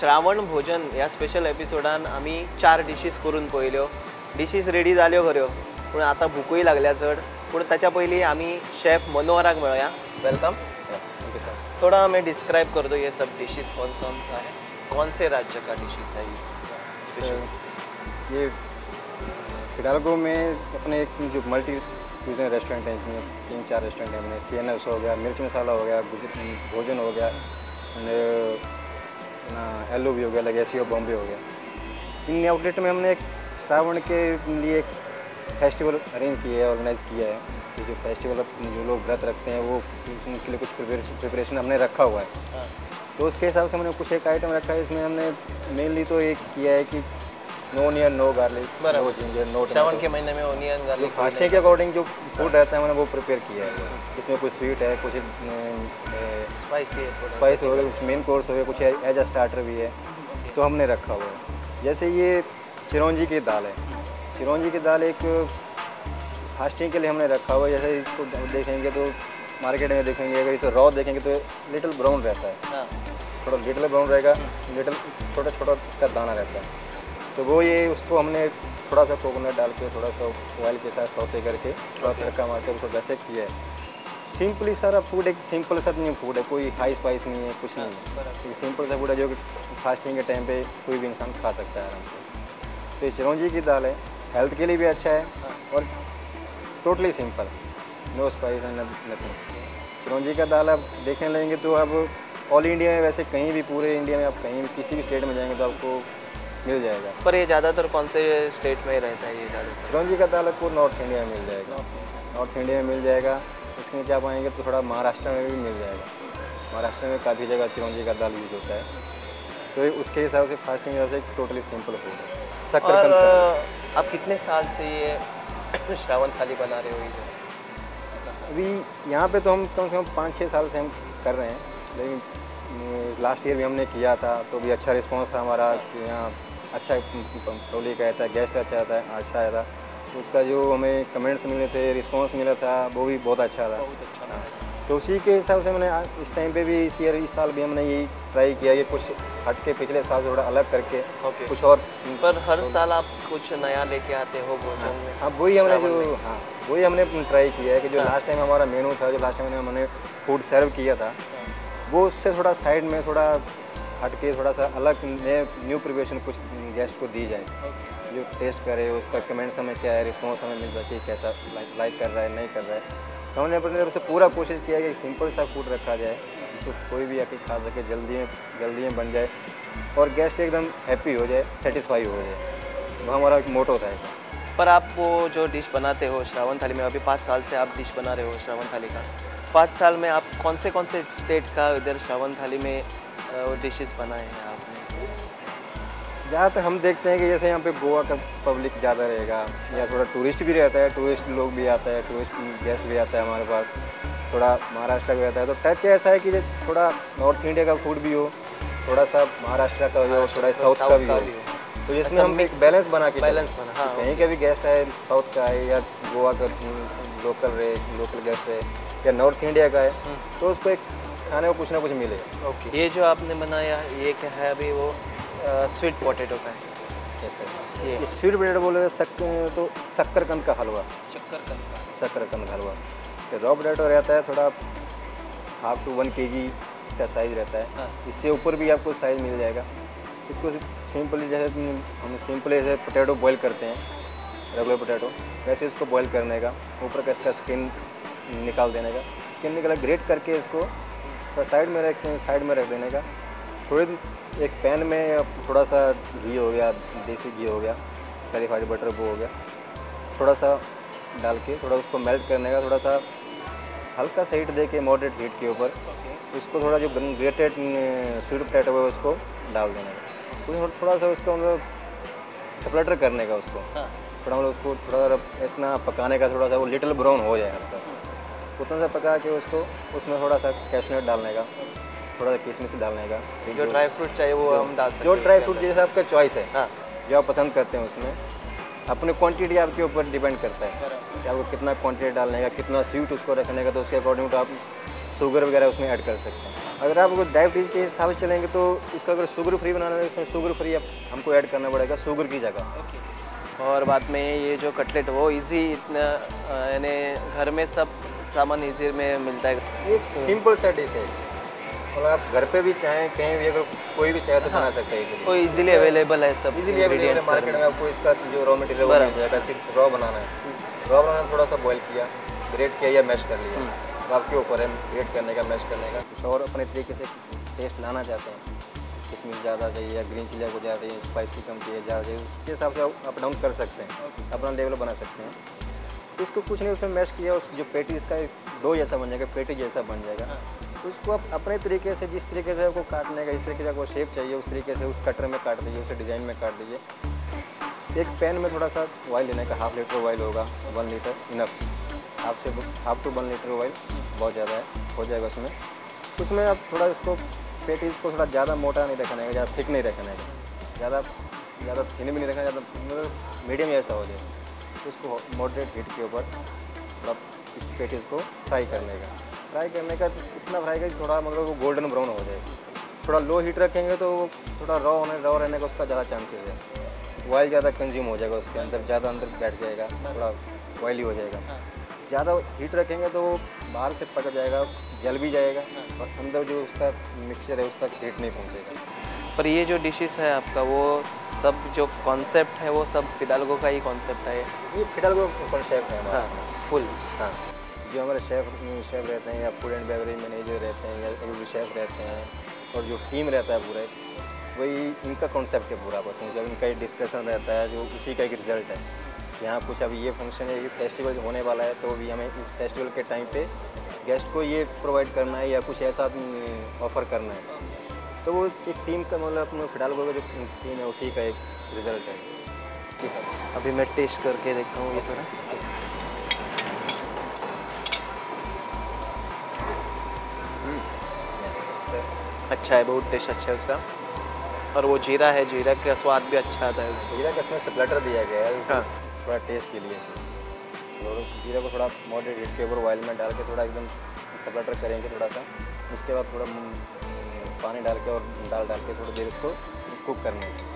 श्रावण भोजन ह्या स्पेशल एपिसोडान आमी 4 डिशीज करून पळयल्यो. डिशीज रेडी जाल्यो खऱ्यो, पूण आतां भूकूय लागल्या चड. पूण ताच्या पयलीं आमी शेफ मनोहराक मेळोया. वेलकम. Thank you sir. थोड़ा हमें डिस्क्राइब कर दो ये सब डिशेस कौन से राज्य का डिशेस है ये हिडाल्गो में अपने एक जो मल्टी क्यूजिन रेस्टोरेंट है, इसमें 3-4 रेस्टोरेंट हैं। हमने CNS हो गया, मिर्च मसाला हो गया, भोजन हो गया, एलो भी हो गया, लेगेसी ऑफ बॉम्बे हो गया। इन आउटलेट में हमने एक श्रावण के लिए एक फेस्टिवल अरेंज किया है, ऑर्गेनाइज़ किया है कि जो फेस्टिवल जो लोग व्रत रखते हैं वो उनके लिए कुछ प्रिपरेशन हमने रखा हुआ है। तो उसके हिसाब से हमने कुछ एक आइटम रखा है। इसमें हमने मेनली तो एक किया है कि no onion, no garlic, no ginger, no Shravan के महीने में ऑनियन गार्लिक फास्टिंग के अकॉर्डिंग जो फूड रहता है मैंने वो प्रिपेयर किया है। इसमें कुछ स्वीट है, कुछ स्पाइस हो गया, कुछ मेन कोर्स हो गया, कुछ एज अ स्टार्टर भी है, तो हमने रखा हुआ है। जैसे ये चिरौंजी की दाल है। चिरौंजी की दाल एक फास्टिंग के लिए हमने रखा हुआ है। जैसे इसको देखेंगे तो मार्केट में देखेंगे, अगर इसे रॉ देखेंगे तो लिटिल ब्राउन रहता है, थोड़ा लिटिल ब्राउन रहेगा, लिटिल छोटा छोटा इसका दाना रहता है। तो वो ये उसको हमने थोड़ा सा कोकोनट डाल के थोड़ा सा ऑयल के साथ सौते करके थोड़ा तड़का मार के उसको वैसे किया है। सिंपली सारा फूड एक सिंपल सा नहीं फूड है, कोई हाई स्पाइस नहीं है, कुछ नहीं है। एक सिंपल सा फूड है जो कि फास्टिंग के टाइम पे कोई भी इंसान खा सकता है आराम से। तो ये चिरौंजी की दाल है, हेल्थ के लिए भी अच्छा है और totally simple, no spice and nothing. चिरौंजी का दाल आप देखने लेंगे तो अब ऑल इंडिया में, वैसे कहीं भी पूरे इंडिया में आप कहीं भी किसी भी स्टेट में जाएंगे तो आपको मिल जाएगा। पर ये ज़्यादातर कौन से स्टेट में रहता है ये ज़्यादातर? चिरौंजी का दाल आपको नॉर्थ इंडिया में मिल जाएगा, नॉर्थ इंडिया में मिल जाएगा। उसमें क्या पाएंगे तो थोड़ा महाराष्ट्र में भी मिल जाएगा। महाराष्ट्र में काफ़ी जगह चिरौंजी का दाल यूज होता है। तो उसके हिसाब से फास्टिंग हिसाब से टोटली सिंपल फूड है। शक्कर आप कितने साल से ये श्रावण थाली बना रहे हो इधर? अभी यहाँ पे तो हम कम से कम 5-6 साल से हम कर रहे हैं, लेकिन लास्ट ईयर भी हमने किया था तो भी अच्छा रिस्पांस था हमारा कि यहाँ अच्छा पब्लिक आया था, गेस्ट अच्छा आया था। तो उसका जो हमें कमेंट्स मिले थे, रिस्पांस मिला था, वो भी बहुत अच्छा था। तो उसी के हिसाब से मैंने इस टाइम पे भी इस साल भी हमने यही ट्राई किया कि कुछ हट के पिछले साल से थोड़ा अलग करके कुछ और। पर हर साल आप कुछ नया लेके आते हो भोजन में? हाँ, वही हमने ट्राई किया है कि जो लास्ट टाइम हमारा मेनू था, जो लास्ट टाइम हमने फूड सर्व किया था, वो उससे थोड़ा साइड में थोड़ा हट के थोड़ा सा अलग न्यू प्रिपरेशन कुछ गेस्ट को दी जाए, जो टेस्ट करे, उसका कमेंट्स हमें क्या है, रिस्पॉन्स हमें मिल सके, कैसा लाइक कर रहा है, नहीं कर रहा है। तो हमने अपनी तरफ से पूरा कोशिश किया कि सिंपल सा फूड रखा जाए जिसको कोई भी आके खा सके, जल्दी में बन जाए और गेस्ट एकदम हैप्पी हो जाए, सेटिस्फाई हो जाए। वो हमारा एक मोटो था। पर आप वो जो डिश बनाते हो श्रावण थाली में, अभी 5 साल से आप डिश बना रहे हो श्रावण थाली का, 5 साल में आप कौन से स्टेट का इधर श्रावण थाली में डिशेस बनाए हैं आपने? ज़्यादातर हम देखते हैं कि जैसे यहाँ पे गोवा का पब्लिक ज़्यादा रहेगा या थोड़ा टूरिस्ट भी रहता है, टूरिस्ट लोग भी आता है, टूरिस्ट गेस्ट भी आता है हमारे पास, थोड़ा महाराष्ट्र भी रहता है। तो टच ऐसा है कि थोड़ा नॉर्थ इंडिया का फूड भी हो, थोड़ा सा महाराष्ट्र का भी हो, थोड़ा साउथ का भी हो। तो जिसमें हम एक बैलेंस बना के कहीं का भी गेस्ट आए, साउथ का है या गोवा का लोकल गेस्ट है या नॉर्थ इंडिया का है, तो उसको एक खाने को कुछ ना कुछ मिलेगा। ओके, ये जो आपने बनाया ये क्या है अभी? वो स्वीट पोटैटो का है। जैसे ये स्वीट पोटैटो बोले तो शक्करकंद का हलवा। शक्करकंद का हलवा रॉ पोटैटो रहता है, थोड़ा 1/2 to 1 kg इसका साइज़ रहता है। इससे ऊपर भी आपको साइज़ मिल जाएगा। इसको सिंपली जैसे हम सिंपली जैसे पोटैटो बॉईल करते हैं, रेगुलर पोटैटो, वैसे इसको बॉईल करने का, ऊपर का इसका स्किन निकाल देने का, स्किन निकाल ग्रेट करके इसको साइड में रख देने का। थोड़ी एक पैन में थोड़ा सा घी हो गया, देसी घी हो गया, क्लैरिफाइड बटर वो हो गया, थोड़ा सा डाल के थोड़ा उसको मेल्ट करने का, थोड़ा सा हल्का सा हीट दे के मॉडरेट हीट के ऊपर उसको थोड़ा जो ग्रेटेड स्वीट पोटैटो है उसको डाल देने का। थोड़ा सा उसको मतलब स्प्लटर करने का, उसको थोड़ा मतलब उसको थोड़ा ऐसा पकाने का, थोड़ा सा वो लिटिल ब्राउन हो जाए हल्का, उतना सा पका के उसको उसमें थोड़ा सा कैशनट डालने का, थोड़ा सा किशमिश डालने का, जो ड्राई फ्रूट चाहिए वो हम डाल सकते हैं। जो ड्राई फ्रूट जैसा आपका चॉइस है, जो आप पसंद करते हैं उसमें अपनी क्वांटिटी आपके ऊपर डिपेंड करता है कि आपको कितना क्वांटिटी डालने का, कितना स्वीट उसको रखने का, तो उसके अकॉर्डिंग तो आप शुगर वगैरह उसमें ऐड कर सकते हैं। अगर आप डायबिटीज़ के हिसाब से चलेंगे तो इसका अगर शुगर फ्री बनाना है इसमें शुगर फ्री हमको ऐड करना पड़ेगा शुगर की जगह। और बाद में ये जो कटलेट वो इजी इतना यानी घर में सब सामान इजी में मिलता है। ये सिंपल सा डिश है और आप घर पे भी चाहें कहीं भी अगर कोई भी चाहे तो बना सकते हैं। वो इजीली अवेलेबल है, सब इजीली अवेलेबल है मार्केट में। आपको इसका जो रॉ मटेरियल मिल जाएगा, सिर्फ रॉ बनाना है। रॉ बनाना थोड़ा सा बॉईल किया, ग्रेट किया या मैश कर लिया, तो आपके ऊपर है ग्रेट करने का, मैश करने का। कुछ और अपने तरीके से टेस्ट लाना चाहते हैं, किशमिश ज़्यादा चाहिए या ग्रीन चिली को ज़्यादा चाहिए, स्पाइसी कम चाहिए, ज़्यादा चाहिए, उसके हिसाब से अप डाउन कर सकते हैं, अपना लेवल बना सकते हैं। इसको कुछ नहीं, उसमें मैश किया, उस जो पेटी इसका डो जैसा बन जाएगा, पेटी जैसा बन जाएगा। उसको आप अपने तरीके से, जिस तरीके से आपको काटने का, जिस तरीके से आपको शेप चाहिए उस तरीके से उस कटर में काट दीजिए, उसे डिज़ाइन में काट दीजिए। एक पैन में थोड़ा सा ऑयल लेने का, 1/2 लीटर ऑयल होगा, 1 litre enough, half to 1 litre oil बहुत ज़्यादा है, हो जाएगा उसमें। उसमें आप थोड़ा इसको पेटीज को थोड़ा ज़्यादा मोटा नहीं रखना है, ज़्यादा थिक नहीं रखना है, ज़्यादा थिन भी नहीं रखना, ज़्यादा मतलब मीडियम जैसा हो जाए। उसको मॉडरेट हीट के ऊपर थोड़ा पेटीज को फ्राई करने का, इतना फ्राई कर थोड़ा मतलब वो गोल्डन ब्राउन हो जाए। थोड़ा लो हीट रखेंगे तो थोड़ा रॉ रहने का उसका ज़्यादा चांसेस है। ऑयल ज़्यादा कंज्यूम हो जाएगा उसके अंदर, ज़्यादा अंदर बैठ जाएगा, थोड़ा ऑयली हो जाएगा। ज़्यादा हीट रखेंगे तो वो बाहर से पक जाएगा, जल भी जाएगा और अंदर जो उसका मिक्सचर है उसका हीट नहीं पहुँचेगा। पर ये जो डिशेस है आपका, वो सब जो कॉन्सेप्ट है वो सब फिडाल्गो का ही कॉन्सेप्ट है। ये फिडाल्गो कॉन्सेप्ट है हमारा। हाँ, फुल। हाँ, जो हमारे शेफ़ रहते हैं या फूड एंड बेवरेज मैनेजर रहते हैं या जो शेफ़ रहते हैं और जो टीम रहता है पूरा, वही इनका कॉन्सेप्ट है पूरा। बस जब इनका एक डिस्कशन रहता है, जो उसी का एक रिजल्ट है। यहाँ कुछ अभी ये फंक्शन है, ये फेस्टिवल होने वाला है, तो भी हमें इस फेस्टिवल के टाइम पे गेस्ट को ये प्रोवाइड करना है या कुछ ऐसा ऑफ़र करना है, तो वो एक टीम का मतलब अपने फिडाल्गो का जो टीम है उसी का एक रिजल्ट है। ठीक है, अभी मैं टेस्ट करके देखता हूँ ये थोड़ा। अच्छा है, बहुत टेस्ट अच्छा है उसका। और वो जीरा है, जीरा का स्वाद भी अच्छा आता है उसको। जीरा का इसमें स्प्लैटर दिया गया है। हाँ, थोड़ा टेस्ट के लिए इसमें, और जीरा को थोड़ा मॉडरेट हीट के ऊपर ऑयल में डाल के थोड़ा एकदम स्प्लैटर करेंगे थोड़ा सा। उसके बाद थोड़ा पानी डाल के और दाल डाल के थोड़ी देर उसको कुक करने है।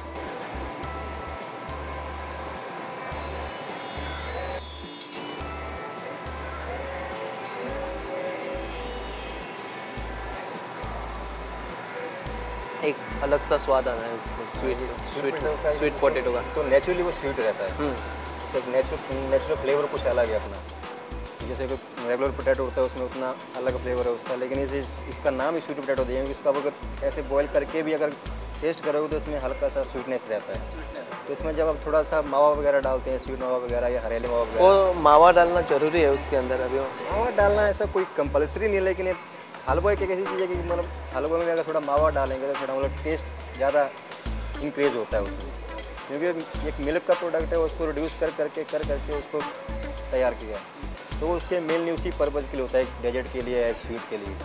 एक अलग सा स्वाद आता है उसको, स्वीट पोटैटो का। तो नेचुरली वो स्वीट रहता है, उसका नेचुरल फ्लेवर कुछ अलग है अपना। जैसे कि रेगुलर पोटैटो होता है उसमें उतना अलग फ्लेवर है उसका, लेकिन इसका नाम ही स्वीट पोटैटो दिया है। इसका अगर ऐसे बॉईल करके भी अगर टेस्ट करोगे तो इसमें हल्का सा स्वीटनेस रहता है। तो इसमें जब आप थोड़ा सा मावा वगैरह डालते हैं, स्वीट मावा वगैरह या हरेली मावा वगैरह, वो मावा डालना जरूरी है उसके अंदर। अभी मावा डालना ऐसा कोई कंपल्सरी नहीं है, लेकिन हलवा एक ऐसी चीज़ है कि मतलब हलवा में अगर थोड़ा मावा डालेंगे तो थोड़ा मतलब टेस्ट ज़्यादा इंक्रीज होता है उसमें, क्योंकि एक मिल्क का प्रोडक्ट है, उसको रिड्यूस कर करके उसको तैयार किया है। तो उसके मेनली उसी पर्पज़ के लिए होता है, एक डेजर्ट के लिए, एक स्वीट के लिए।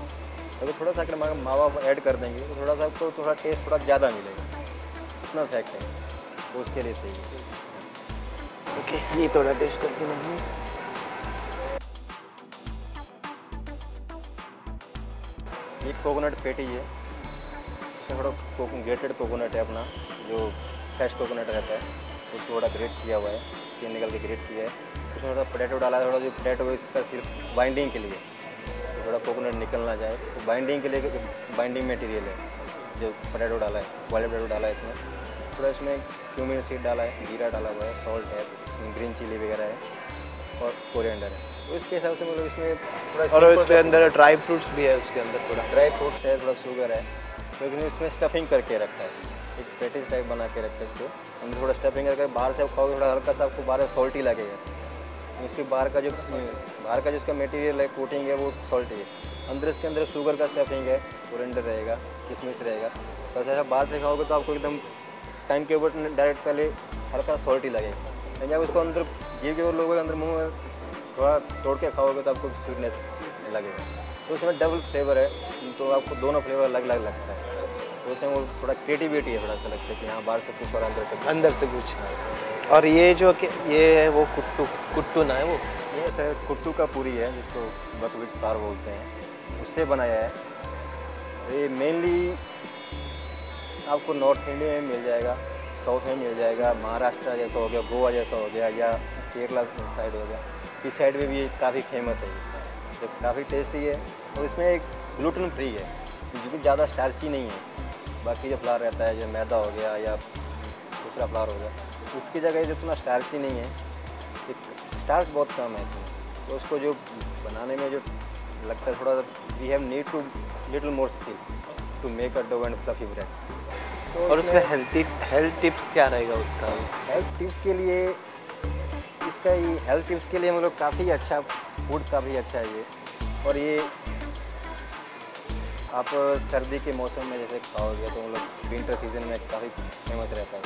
अगर थोड़ा सा अगर मावा ऐड कर देंगे तो थोड़ा सा आपको थोड़ा टेस्ट थोड़ा ज़्यादा मिलेगा, इतना फैक्ट है, तो उसके लिए सही है। ओके, ये थोड़ा टेस्ट करके नहीं। ये कोकोनट पेटी है, इसमें थोड़ा ग्रेटेड कोकोनट है अपना, जो फ्रेश कोकोनट रहता है उसको थोड़ा ग्रेट किया हुआ है, स्किन निकल के ग्रेट किया है। उसमें थोड़ा पोटैटो डाला है, थोड़ा जो पोटैटो है इसका सिर्फ बाइंडिंग के लिए, थोड़ा कोकोनट निकल ना जाए तो बाइंडिंग के लिए बाइंडिंग मटेरियल है जो पोटैटो डाला है, बॉइल्ड पोटैटो डाला है इसमें। थोड़ा इसमें क्यूमिन सीड डाला है, जीरा डाला हुआ है, सॉल्ट है, ग्रीन चिली वगैरह है और कोरिएंडर है। तो इसके हिसाब से मतलब इसमें थोड़ा, और इसके अंदर ड्राई फ्रूट्स भी है, उसके अंदर थोड़ा ड्राई फ्रूट्स है, थोड़ा शुगर है, लेकिन इसमें स्टफिंग करके रखा है, एक पेटिस टाइप बना के रखा है। इसको अंदर थोड़ा स्टफिंग करके बाहर से खाओगे थोड़ा हल्का सा आपको बाहर सॉल्टी लगेगा, इसके बाहर का जो इसका मटेरियल है, कोटिंग है, वो सॉल्टी है। अंदर इसके अंदर शुगर का स्टफिंग है, कोरिएंडर रहेगा, किशमिश रहेगा। तो ऐसा बाहर से खाओगे तो आपको एकदम टाइम के ऊपर डायरेक्ट पहले हल्का सॉल्टी लगेगा, लेकिन जब उसको अंदर जीभ के ऊपर लोगों के अंदर मुँह में थोड़ा तोड़ के खाओगे तो आपको स्वीटनेस लगेगा। तो उसमें डबल फ्लेवर है, तो आपको दोनों फ्लेवर अलग अलग लगता है। तो उसमें वो थोड़ा क्रिएटिविटी है, थोड़ा सा लगता है कि हाँ बाहर से कुछ और अंदर से कुछ। और ये जो ये है वो कुट्टू ना है, वो ये सर कुट्टू का पूरी है, जिसको बकवीट पार बोलते हैं, उससे बनाया है। ये मेनली आपको नॉर्थ इंडिया में मिल जाएगा, साउथ में मिल जाएगा, महाराष्ट्र जैसा हो गया, गोवा जैसा हो गया, या केरला साइड हो गया, इस साइड में भी ये काफ़ी फेमस है। ये काफ़ी टेस्टी है और इसमें एक ग्लूटेन फ्री है, क्योंकि ज़्यादा स्टार्ची नहीं है। बाकी जो फ्लावर रहता है, जो मैदा हो गया या दूसरा फ्लावर हो गया, उसकी जगह ये इतना स्टार्ची नहीं है, स्टार्च बहुत कम है इसमें, तो उसको जो बनाने में जो लगता है थोड़ा, we have need to little more skill to make a dough and fluffy bread. तो और उसका हेल्थ टिप्स क्या रहेगा उसका? हेल्थ टिप्स के लिए, इसका ये हेल्थ टिप्स के लिए मतलब काफ़ी अच्छा फूड, काफ़ी अच्छा है ये। और ये आप सर्दी के मौसम में जैसे खाओगे तो मतलब विंटर सीजन में काफ़ी फेमस रहता है।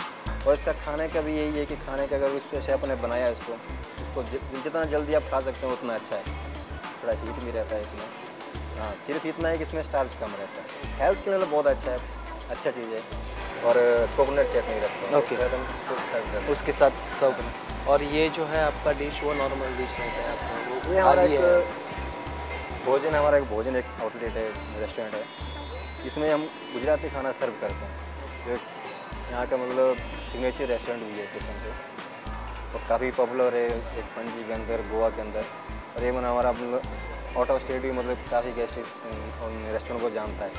और इसका खाने का भी यही है कि खाने का अगर उस शेफ ने बनाया इसको जितना जल्दी आप खा सकते हो उतना अच्छा है। थोड़ा हीट भी रहता है इसमें, हाँ सिर्फ इतना है कि इसमें स्टार्च कम रहता है। हेल्थ के लिए बहुत अच्छा है, अच्छा चीज़ है। और कोकोनट चटनी रखता है, ओके, उसके साथ सर्व करना। और ये जो है आपका डिश वो नॉर्मल डिश रहता है आपका? ये हमारा एक भोजन, हमारा एक भोजन एक आउटलेट है, रेस्टोरेंट है, इसमें हम गुजराती खाना सर्व करते हैं। जो यहाँ का मतलब सिग्नेचर रेस्टोरेंट भी है किस्म से, और काफ़ी पॉपुलर है एक पणजी के अंदर, गोवा के अंदर। और ये मतलब हमारा मतलब आउट ऑफ स्टेट भी मतलब काफ़ी गेस्ट रेस्टोरेंट को जानता है।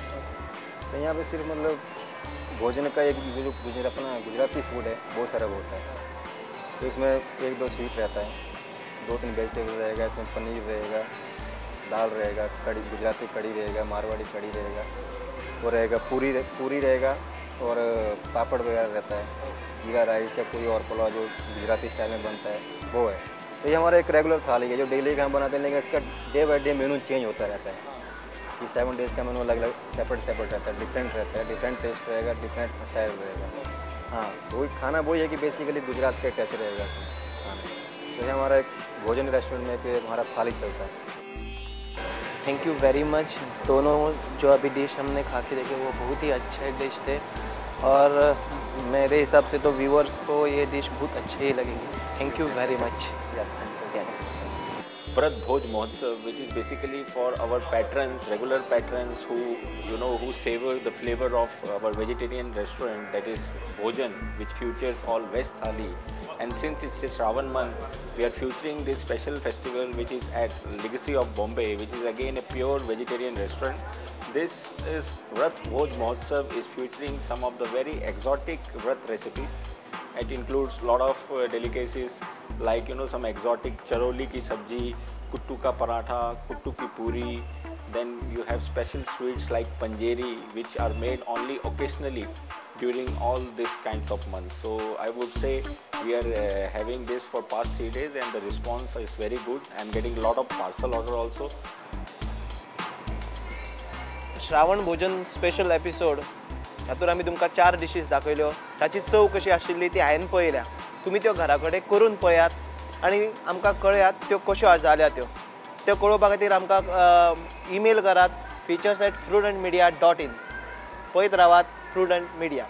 तो यहाँ पे सिर्फ मतलब भोजन का एक जो अपना गुजराती फूड है बहुत सारा होता है। तो इसमें 1-2 स्वीट रहता है, 2-3 वेजिटेबल रहेगा, इसमें पनीर रहेगा, दाल रहेगा, कड़ी, गुजराती कड़ी रहेगा, मारवाड़ी कड़ी रहेगा, वो रहेगा पूरी रहेगा, और पापड़ वगैरह रहता है, जीरा राइस या कोई और पुलाव जो गुजराती स्टाइल में बनता है वो है। तो ये हमारा एक रेगुलर थाली है जो डेली का हम बनाते हैं, लेकिन इसका day by day menu change होता रहता है। कि 7 डेज़ का मेनू अलग अलग सेपरेट रहता है, डिफरेंट रहता है, डिफरेंट टेस्ट रहेगा, डिफरेंट स्टाइल रहेगा। हाँ, वही खाना वही है कि बेसिकली गुजरात का टच रहेगा इसमें खाने। तो ये हमारा एक भोजन रेस्टोरेंट में कि हमारा थाली चलता है। Thank you very much. दोनों जो अभी डिश हमने खा के देखे वो बहुत ही अच्छे डिश थे, और मेरे हिसाब से तो व्यूअर्स को ये डिश बहुत अच्छे ही लगेंगे। Thank you very much. Vrat Bhoj Mahotsav, which is basically for our patrons, regular patrons who who savor the flavor of our vegetarian restaurant, that is Bhojan, which features all veg thali. And since it's a Shravan month, we are featuring this special festival which is at Legacy of Bombay, which is again a pure vegetarian restaurant. This is Vrat Bhoj Mahotsav is featuring some of the very exotic Vrat recipes. It includes a lot of delicacies like some exotic charoli ki sabji, kuttu ka paratha, kuttu ki puri. Then you have special sweets like panjeri, which are made only occasionally during all these kinds of months. So I would say we are having this for past 3 days and the response is very good. I am getting a lot of parcel order also. Shravan भोजन special episode हातून आमी तुमकां 4 dishes दाखयल्यो, ताची चव कशी आशिल्ली ती हांवें पळयल्या। तुमी त्यो घरा कडेन करून पळयात आनी आमकां कळयात त्यो कश्यो जाल्या त्यो कळोवपा खातीर आमकां ईमेल करात features@prudentmedia.in। पळयत रावात प्रुडंट मिडिया।